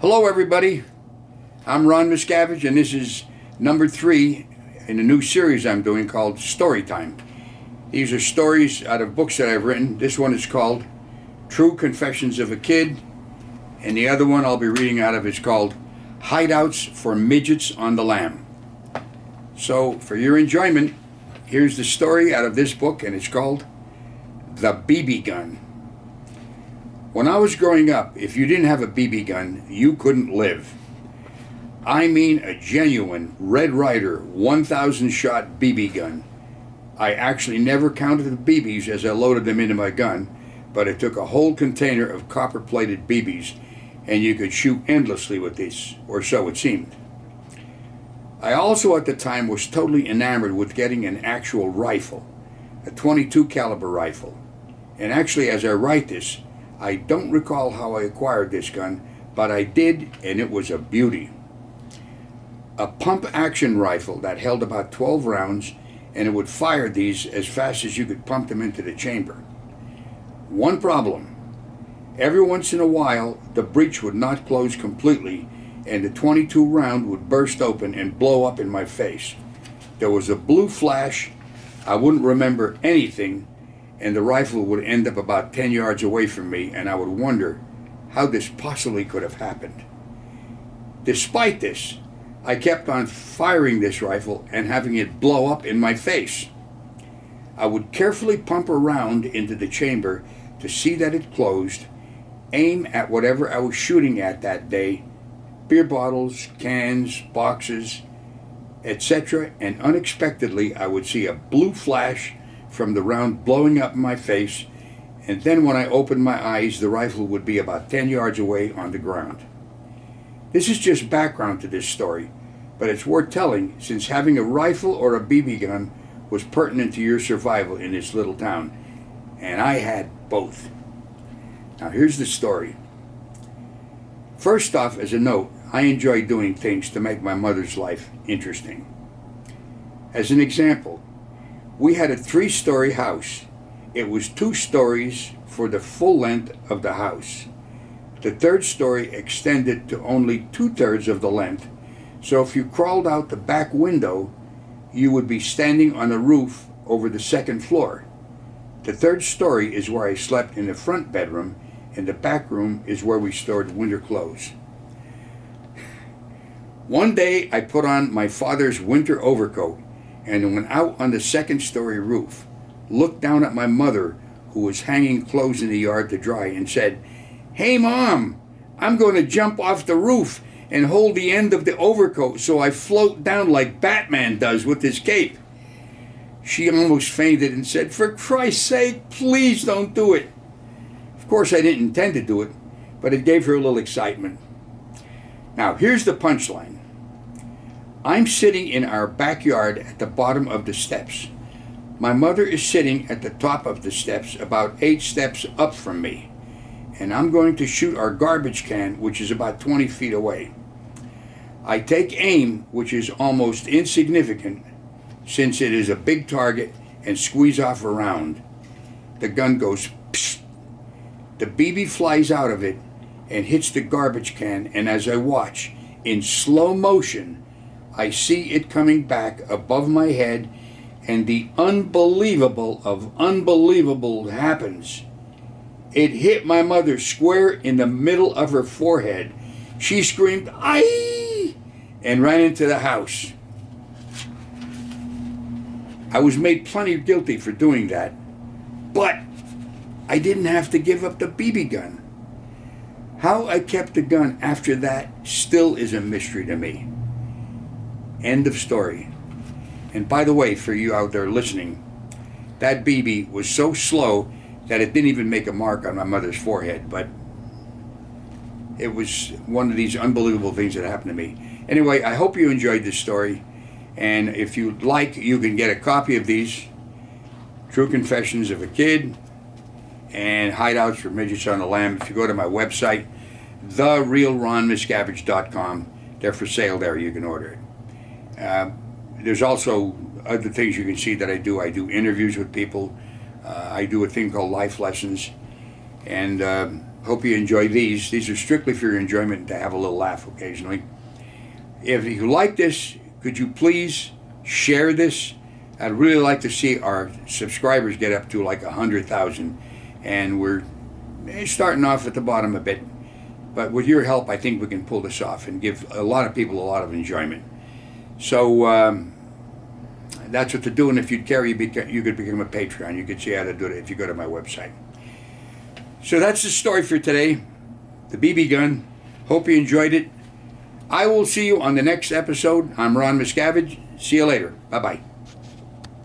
Hello everybody, I'm Ron Miscavige and this is number 3 in a new series I'm doing called Story Time. These are stories out of books that I've written. This one is called True Confessions of a Kid, and the other one I'll be reading out of is called Hideouts for Midgets on the Lam. So for your enjoyment, here's the story out of this book, and it's called The BB Gun. When I was growing up, if you didn't have a BB gun, you couldn't live. I mean a genuine Red Ryder 1,000 shot BB gun. I actually never counted the BBs as I loaded them into my gun, but it took a whole container of copper-plated BBs, and you could shoot endlessly with this, or so it seemed. I also at the time was totally enamored with getting an actual rifle, a .22 caliber rifle. And actually, as I write this, I don't recall how I acquired this gun, but I did, and it was a beauty. A pump-action rifle that held about 12 rounds, and it would fire these as fast as you could pump them into the chamber. One problem: every once in a while, the breech would not close completely, and the .22 round would burst open and blow up in my face. There was a blue flash, I wouldn't remember anything, and the rifle would end up about 10 yards away from me, and I would wonder how this possibly could have happened. Despite this, I kept on firing this rifle and having it blow up in my face. I would carefully pump a round into the chamber to see that it closed, aim at whatever I was shooting at that day, beer bottles, cans, boxes, etc., and unexpectedly I would see a blue flash from the round blowing up in my face, and then when I opened my eyes, the rifle would be about 10 yards away on the ground. This is just background to this story, but it's worth telling since having a rifle or a BB gun was pertinent to your survival in this little town, and I had both. Now here's the story. First off, as a note, I enjoy doing things to make my mother's life interesting. As an example, we had a 3-story house. It was 2 stories for the full length of the house. The 3rd story extended to only 2/3 of the length, so if you crawled out the back window, you would be standing on the roof over the 2nd floor. The 3rd story is where I slept in the front bedroom, and the back room is where we stored winter clothes. One day I put on my father's winter overcoat and went out on the 2nd story roof, looked down at my mother, who was hanging clothes in the yard to dry, and said, "Hey Mom, I'm going to jump off the roof and hold the end of the overcoat so I float down like Batman does with his cape." She almost fainted and said, "For Christ's sake, please don't do it." Of course I didn't intend to do it, but it gave her a little excitement. Now here's the punchline. I'm sitting in our backyard at the bottom of the steps. My mother is sitting at the top of the steps, about 8 steps up from me, and I'm going to shoot our garbage can, which is about 20 feet away. I take aim, which is almost insignificant since it is a big target, and squeeze off a round. The gun goes psst. The BB flies out of it and hits the garbage can, and as I watch, in slow motion, I see it coming back above my head, and the unbelievable of unbelievable happens. It hit my mother square in the middle of her forehead. She screamed, "Aye!" and ran into the house. I was made plenty guilty for doing that, but I didn't have to give up the BB gun. How I kept the gun after that still is a mystery to me. End of story. And by the way, for you out there listening, that BB was so slow that it didn't even make a mark on my mother's forehead, but it was one of these unbelievable things that happened to me. Anyway, I hope you enjoyed this story, and if you'd like, you can get a copy of these, True Confessions of a Kid and Hideouts for Midgets on the Lam. If you go to my website, therealronmiscavige.com, they're for sale there. You can order it. There's also other things you can see that I do. I do interviews with people. I do a thing called Life Lessons. And Hope you enjoy these. These are strictly for your enjoyment and to have a little laugh occasionally. If you like this, could you please share this? I'd really like to see our subscribers get up to like 100,000. And we're starting off at the bottom a bit. But with your help, I think we can pull this off and give a lot of people a lot of enjoyment. So that's what to do. And if you'd care, you could become a Patreon. You could see how to do it if you go to my website. So that's the story for today. The BB gun. Hope you enjoyed it. I will see you on the next episode. I'm Ron Miscavige. See you later. Bye-bye.